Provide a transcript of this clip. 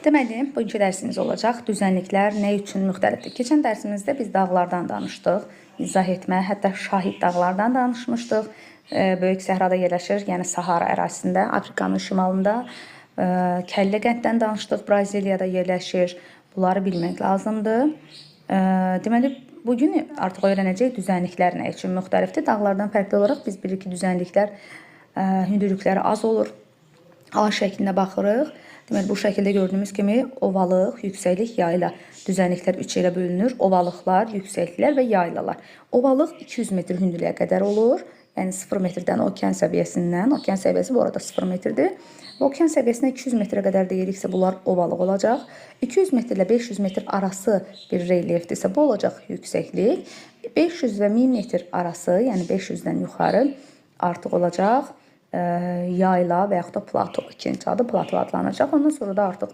Deməli, bugünkü dərsimiz olacaq. Düzənliklər nə üçün müxtəlifdir? Keçən dərsimizdə biz dağlardan danışdıq, izah etmə, hətta şahid dağlardan danışmışdıq. Böyük səhrada yerləşir, yəni Sahara ərazisində, Afrikanın şimalında. Kəllə qənddən danışdıq, Braziliyada yerləşir. Bunları bilmək lazımdır. Deməli, bugün artıq öyrənəcək düzənliklər nə üçün müxtəlifdir. Dağlardan fərqli olaraq biz bilirik ki, düzənliklər hündürlükləri az olur. A şəklində baxırıq. Deməli, bu şəkildə gördüyümüz kimi ovalıq, yüksəklik, yayla. Düzənliklər 3 yerə bölünür. Ovalıqlar, yüksəkliklər və yaylalar. Ovalıq 200 metr hündürlüyə qədər olur. Yəni 0 metrdən okean səviyyəsindən, okean səviyyəsi bu arada 0 metrdir. Okean səviyyəsinə 200 metrə qədər deyiriksə, bunlar ovalıq olacaq. 200 metr ilə 500 metr arası bir relyefdirsə, bu olacaq yüksəklik. 500 və 1000 metr arası, yəni 500-dən yuxarı artıq olacaq yayla və yaxud da plato. İkinci adı plato adlanacaq. Ondan sonra da artıq